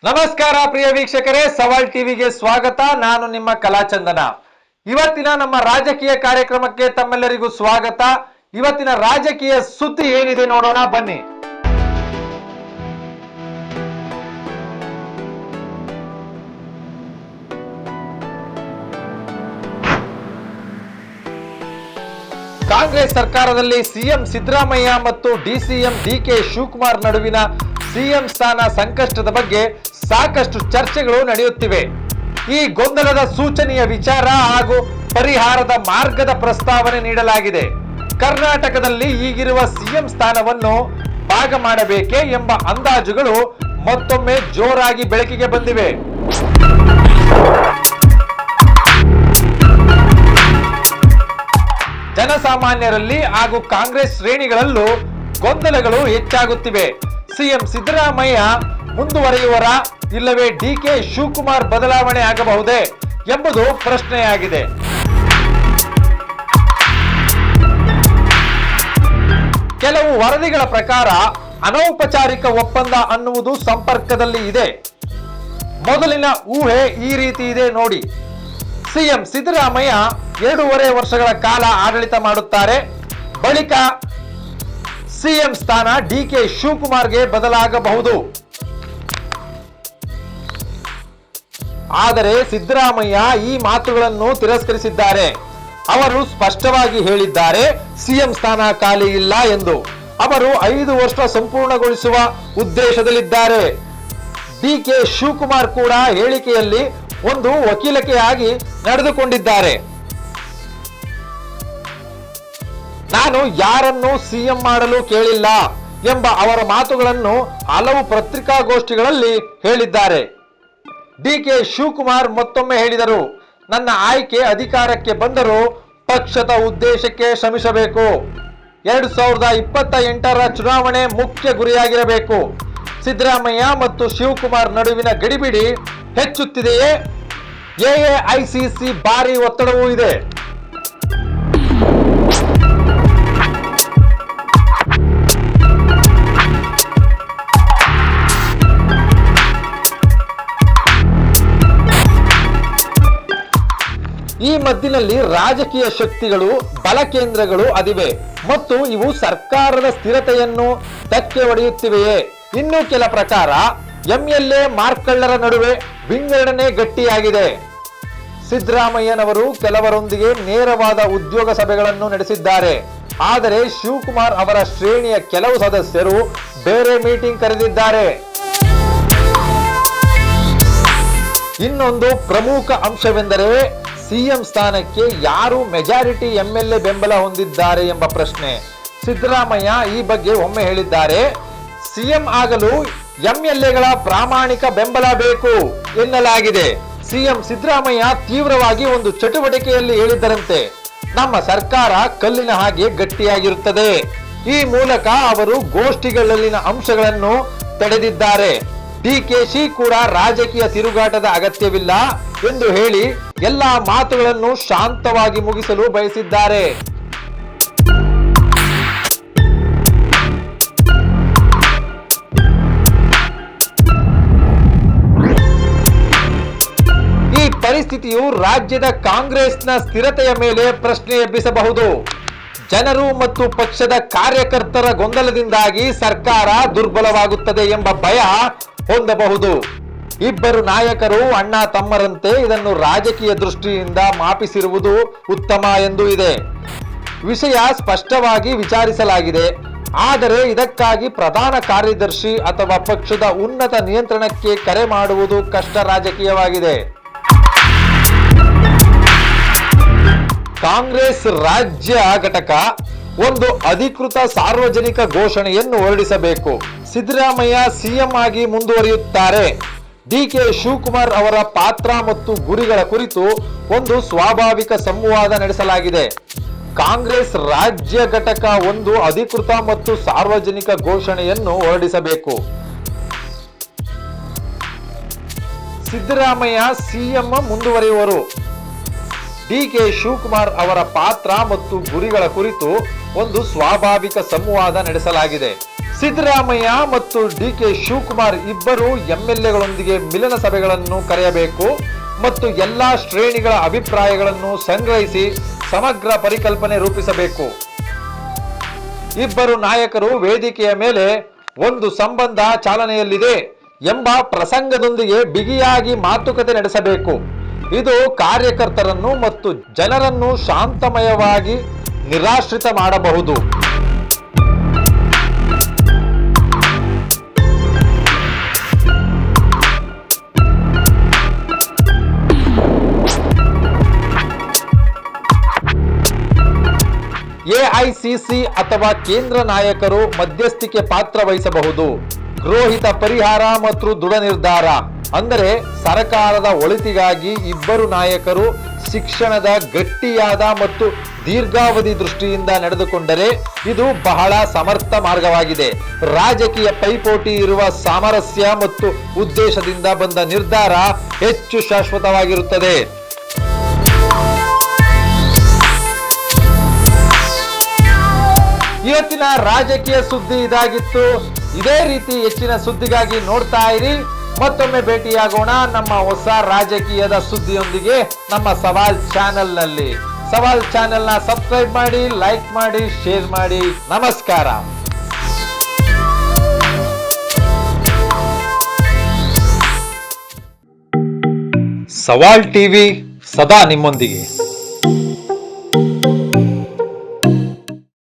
ನಮಸ್ಕಾರ ಪ್ರಿಯ ವೀಕ್ಷಕರೇ, ಸವಾಲ್ ಟಿವಿಗೆ ಸ್ವಾಗತ. ನಾನು ನಿಮ್ಮ ಕಲಾಚಂದನ. ಇವತ್ತಿನ ನಮ್ಮ ರಾಜಕೀಯ ಕಾರ್ಯಕ್ರಮಕ್ಕೆ ತಮ್ಮೆಲ್ಲರಿಗೂ ಸ್ವಾಗತ. ಇವತ್ತಿನ ರಾಜಕೀಯ ಸುದ್ದಿ ಏನಿದೆ ನೋಡೋಣ ಬನ್ನಿ. ಕಾಂಗ್ರೆಸ್ ಸರ್ಕಾರದಲ್ಲಿ ಸಿಎಂ ಸಿದ್ದರಾಮಯ್ಯ ಮತ್ತು ಡಿಸಿಎಂ ಡಿಕೆ ಶಿವಕುಮಾರ್ ನಡುವಿನ ಸಿಎಂ ಸ್ಥಾನ ಸಂಕಷ್ಟದ ಬಗ್ಗೆ ಸಾಕಷ್ಟು ಚರ್ಚೆಗಳು ನಡೆಯುತ್ತಿವೆ. ಈ ಗೊಂದಲದ ಸೂಚನೆಯ ವಿಚಾರ ಹಾಗೂ ಪರಿಹಾರದ ಮಾರ್ಗದ ಪ್ರಸ್ತಾವನೆ ನೀಡಲಾಗಿದೆ. ಕರ್ನಾಟಕದಲ್ಲಿ ಈಗಿರುವ ಸಿಎಂ ಸ್ಥಾನವನ್ನು ಭಾಗ ಮಾಡಬೇಕೇ ಎಂಬ ಅಂದಾಜುಗಳು ಮತ್ತೊಮ್ಮೆ ಜೋರಾಗಿ ಬೆಳಕಿಗೆ ಬಂದಿವೆ. ಜನಸಾಮಾನ್ಯರಲ್ಲಿ ಹಾಗೂ ಕಾಂಗ್ರೆಸ್ ಶ್ರೇಣಿಗಳಲ್ಲೂ ಗೊಂದಲಗಳು ಹೆಚ್ಚಾಗುತ್ತಿವೆ. ಸಿಎಂ ಸಿದ್ದರಾಮಯ್ಯ ಮುಂದುವರಿಯುವರ ಇಲ್ಲವೇ ಡಿಕೆ ಶಿವಕುಮಾರ್ ಬದಲಾವಣೆ ಆಗಬಹುದೇ ಎಂಬುದು ಪ್ರಶ್ನೆಯಾಗಿದೆ. ಕೆಲವು ವರದಿಗಳ ಪ್ರಕಾರ ಅನೌಪಚಾರಿಕ ಒಪ್ಪಂದ ಅನ್ನುವುದು ಸಂಪರ್ಕದಲ್ಲಿ ಇದೆ. ಮೊದಲಿನ ಊಹೆ ಈ ರೀತಿ ಇದೆ ನೋಡಿ. ಸಿಎಂ ಸಿದ್ದರಾಮಯ್ಯ 2.5 ವರ್ಷಗಳ ಕಾಲ ಆಡಳಿತ ಮಾಡುತ್ತಾರೆ. ಬಳಿಕ ಸಿಎಂ ಸ್ಥಾನ ಡಿಕೆ ಶಿವಕುಮಾರ್ಗೆ ಬದಲಾಗಬಹುದು. ಆದರೆ ಸಿದ್ದರಾಮಯ್ಯ ಈ ಮಾತುಗಳನ್ನು ತಿರಸ್ಕರಿಸಿದ್ದಾರೆ. ಅವರು ಸ್ಪಷ್ಟವಾಗಿ ಹೇಳಿದ್ದಾರೆ, ಸಿಎಂ ಸ್ಥಾನ ಖಾಲಿ ಇಲ್ಲ ಎಂದು. ಅವರು 5 ವರ್ಷ ಸಂಪೂರ್ಣಗೊಳಿಸುವ ಉದ್ದೇಶದಲ್ಲಿದ್ದಾರೆ. ಡಿಕೆ ಶಿವಕುಮಾರ್ ಕೂಡ ಹೇಳಿಕೆಯಲ್ಲಿ ಒಂದು ವಕೀಲಿಕೆಯಾಗಿ ನಡೆದುಕೊಂಡಿದ್ದಾರೆ. ನಾನು ಯಾರನ್ನು ಸಿಎಂ ಮಾಡಲು ಕೇಳಿಲ್ಲ ಎಂಬ ಅವರ ಮಾತುಗಳನ್ನು ಹಲವು ಪತ್ರಿಕಾಗೋಷ್ಠಿಗಳಲ್ಲಿ ಹೇಳಿದ್ದಾರೆ. ಡಿಕೆ ಶಿವಕುಮಾರ್ ಮತ್ತೊಮ್ಮೆ ಹೇಳಿದರು, ನನ್ನ ಆಯ್ಕೆ ಅಧಿಕಾರಕ್ಕೆ ಬಂದರೂ ಪಕ್ಷದ ಉದ್ದೇಶಕ್ಕೆ ಶ್ರಮಿಸಬೇಕು. 2028ರ ಚುನಾವಣೆ ಮುಖ್ಯ ಗುರಿಯಾಗಿರಬೇಕು. ಸಿದ್ದರಾಮಯ್ಯ ಮತ್ತು ಶಿವಕುಮಾರ್ ನಡುವಿನ ಗಡಿಬಿಡಿ ಹೆಚ್ಚುತ್ತಿದೆಯೇ? ಎಐಸಿಸಿ ಭಾರಿ ಒತ್ತಡವೂ ಇದೆ. ಈ ಮಧ್ಯದಲ್ಲಿ ರಾಜಕೀಯ ಶಕ್ತಿಗಳು ಬಲ ಕೇಂದ್ರಗಳು ಅದಿವೆ ಮತ್ತು ಇವು ಸರ್ಕಾರದ ಸ್ಥಿರತೆಯನ್ನು ಧಕ್ಕೆ ಹೊಡೆಯುತ್ತಿವೆಯೇ? ಇನ್ನು ಕೆಲ ಪ್ರಕಾರ ಎಂಎಲ್ಎ ಮಾರ್ಕಳ್ಳರ ನಡುವೆ ವಿಂಗಡಣೆ ಗಟ್ಟಿಯಾಗಿದೆ. ಸಿದ್ದರಾಮಯ್ಯನವರು ಕೆಲವರೊಂದಿಗೆ ನೇರವಾದ ಉದ್ಯೋಗ ಸಭೆಗಳನ್ನು ನಡೆಸಿದ್ದಾರೆ. ಆದರೆ ಶಿವಕುಮಾರ್ ಅವರ ಶ್ರೇಣಿಯ ಕೆಲವು ಸದಸ್ಯರು ಬೇರೆ ಮೀಟಿಂಗ್ ಕರೆದಿದ್ದಾರೆ. ಇನ್ನೊಂದು ಪ್ರಮುಖ ಅಂಶವೆಂದರೆ ಸಿಎಂ ಸ್ಥಾನಕ್ಕೆ ಯಾರು ಮೆಜಾರಿಟಿ ಎಂಎಲ್ಎ ಬೆಂಬಲ ಹೊಂದಿದ್ದಾರೆ ಎಂಬ ಪ್ರಶ್ನೆ. ಸಿದ್ದರಾಮಯ್ಯ ಈ ಬಗ್ಗೆ ಒಮ್ಮೆ ಹೇಳಿದ್ದಾರೆ, ಸಿಎಂ ಆಗಲು ಎಂಎಲ್ಎಗಳ ಪ್ರಾಮಾಣಿಕ ಬೆಂಬಲ ಬೇಕು ಎನ್ನಲಾಗಿದೆ. ಸಿಎಂ ಸಿದ್ದರಾಮಯ್ಯ ತೀವ್ರವಾಗಿ ಒಂದು ಚಟುವಟಿಕೆಯಲ್ಲಿ ಹೇಳಿದ್ದರಂತೆ, ನಮ್ಮ ಸರ್ಕಾರ ಕಲ್ಲಿನ ಹಾಗೆ ಗಟ್ಟಿಯಾಗಿರುತ್ತದೆ. ಈ ಮೂಲಕ ಅವರು ಗೋಷ್ಠಿಗಳಲ್ಲಿನ ಅಂಶಗಳನ್ನು ತಡೆದಿದ್ದಾರೆ. ಡಿಕೆಶಿ ಕೂಡ ರಾಜಕೀಯ ತಿರುಗಾಟದ ಅಗತ್ಯವಿಲ್ಲ ಎಂದು ಹೇಳಿ ಎಲ್ಲಾ ಮಾತುಗಳನ್ನು ಶಾಂತವಾಗಿ ಮುಗಿಸಲು ಬಯಸಿದ್ದಾರೆ. ಈ ಪರಿಸ್ಥಿತಿಯು ರಾಜ್ಯದ ಕಾಂಗ್ರೆಸ್ನ ಸ್ಥಿರತೆಯ ಮೇಲೆ ಪ್ರಶ್ನೆ ಎಬ್ಬಿಸಬಹುದು. ಜನರು ಮತ್ತು ಪಕ್ಷದ ಕಾರ್ಯಕರ್ತರ ಗೊಂದಲದಿಂದಾಗಿ ಸರ್ಕಾರ ದುರ್ಬಲವಾಗುತ್ತದೆ ಎಂಬ ಭಯ ಹೊಂದಬಹುದು. ಇಬ್ಬರು ನಾಯಕರು ಅಣ್ಣ ತಮ್ಮರಂತೆ ಇದನ್ನು ರಾಜಕೀಯ ದೃಷ್ಟಿಯಿಂದ ಮಾಪಿಸಿರುವುದು ಉತ್ತಮ ಎಂದು ಇದೆ. ವಿಷಯ ಸ್ಪಷ್ಟವಾಗಿ ವಿಚಾರಿಸಲಾಗಿದೆ. ಆದರೆ ಇದಕ್ಕಾಗಿ ಪ್ರಧಾನ ಕಾರ್ಯದರ್ಶಿ ಅಥವಾ ಪಕ್ಷದ ಉನ್ನತ ನಿಯಂತ್ರಣಕ್ಕೆ ಕರೆ ಮಾಡುವುದು ಕಷ್ಟ ರಾಜಕೀಯವಾಗಿದೆ. ಕಾಂಗ್ರೆಸ್ ರಾಜ್ಯ ಘಟಕ ಒಂದು ಅಧಿಕೃತ ಸಾರ್ವಜನಿಕ ಘೋಷಣೆಯನ್ನು ಹೊರಡಿಸಬೇಕು. ಸಿದ್ದರಾಮಯ್ಯ ಸಿಎಂ ಆಗಿ ಮುಂದುವರಿಯುತ್ತಾರೆ. ಡಿಕೆ ಶಿವಕುಮಾರ್ ಅವರ ಪಾತ್ರ ಮತ್ತು ಗುರಿಗಳ ಕುರಿತು ಒಂದು ಸ್ವಾಭಾವಿಕ ಸಂವಾದ ನಡೆಸಲಾಗಿದೆ. ಕಾಂಗ್ರೆಸ್ ರಾಜ್ಯ ಘಟಕ ಒಂದು ಅಧಿಕೃತ ಮತ್ತು ಸಾರ್ವಜನಿಕ ಘೋಷಣೆಯನ್ನು ಹೊರಡಿಸಬೇಕು. ಸಿದ್ದರಾಮಯ್ಯ ಸಿಎಂ ಮುಂದುವರಿಯುವರು. ಡಿಕೆ ಶಿವಕುಮಾರ್ ಅವರ ಪಾತ್ರ ಮತ್ತು ಗುರಿಗಳ ಕುರಿತು ಒಂದು ಸ್ವಾಭಾವಿಕ ಸಂವಾದ ನಡೆಸಲಾಗಿದೆ. ಸಿದ್ದರಾಮಯ್ಯ ಮತ್ತು ಡಿ.ಕೆ. ಶಿವಕುಮಾರ್ ಇಬ್ಬರು ಎಂಎಲ್ಎಗಳೊಂದಿಗೆ ಮಿಲನ ಸಭೆಗಳನ್ನು ಕರೆಯಬೇಕು ಮತ್ತು ಎಲ್ಲಾ ಶ್ರೇಣಿಗಳ ಅಭಿಪ್ರಾಯಗಳನ್ನು ಸಂಗ್ರಹಿಸಿ ಸಮಗ್ರ ಪರಿಕಲ್ಪನೆ ರೂಪಿಸಬೇಕು. ಇಬ್ಬರು ನಾಯಕರು ವೇದಿಕೆಯ ಮೇಲೆ ಒಂದು ಸಂಬಂಧ ಚಾಲನೆಯಲ್ಲಿದೆ ಎಂಬ ಪ್ರಸಂಗದೊಂದಿಗೆ ಬಿಗಿಯಾಗಿ ಮಾತುಕತೆ ನಡೆಸಬೇಕು. ಇದು ಕಾರ್ಯಕರ್ತರನ್ನು ಮತ್ತು ಜನರನ್ನು ಶಾಂತಮಯವಾಗಿ ನಿರಾಶ್ರಿತ ಮಾಡಬಹುದು. ಎಐಸಿಸಿ ಅಥವಾ ಕೇಂದ್ರ ನಾಯಕರು ಮಧ್ಯಸ್ಥಿಕೆ ಪಾತ್ರ ವಹಿಸಬಹುದು. ಗೃಹಹಿತ ಪರಿಹಾರ ಮತ್ತು ದೃಢ ನಿರ್ಧಾರ ಅಂದರೆ ಸರ್ಕಾರದ ಒಳಿತಿಗಾಗಿ ಇಬ್ಬರು ನಾಯಕರು ಶಿಕ್ಷಣದ ಗಟ್ಟಿಯಾದ ಮತ್ತು ದೀರ್ಘಾವಧಿ ದೃಷ್ಟಿಯಿಂದ ನಡೆದುಕೊಂಡರೆ ಇದು ಬಹಳ ಸಮರ್ಥ ಮಾರ್ಗವಾಗಿದೆ. ರಾಜಕೀಯ ಪೈಪೋಟಿ ಇರುವ ಸಾಮರಸ್ಯ ಮತ್ತು ಉದ್ದೇಶದಿಂದ ಬಂದ ನಿರ್ಧಾರ ಹೆಚ್ಚು ಶಾಶ್ವತವಾಗಿರುತ್ತದೆ. ಇವತ್ತಿನ ರಾಜಕೀಯ ಸುದ್ದಿ ಇದಾಗಿತ್ತು. ಇದೇ ರೀತಿ ಹೆಚ್ಚಿನ ಸುದ್ದಿಗಾಗಿ ನೋಡ್ತಾ ಇರಿ. ಮತ್ತೊಮ್ಮೆ ಭೇಟಿಯಾಗೋಣ ನಮ್ಮ ಹೊಸ ರಾಜಕೀಯದ ಸುದ್ದಿಯೊಂದಿಗೆ ನಮ್ಮ ಸವಾಲ್ ಚಾನೆಲ್ನಲ್ಲಿ. ಸವಾಲ್ ಚಾನೆಲ್ನ ಸಬ್ಸ್ಕ್ರೈಬ್ ಮಾಡಿ, ಲೈಕ್ ಮಾಡಿ, ಶೇರ್ ಮಾಡಿ. ನಮಸ್ಕಾರ. ಸವಾಲ್ ಟಿವಿ ಸದಾ ನಿಮ್ಮೊಂದಿಗೆ.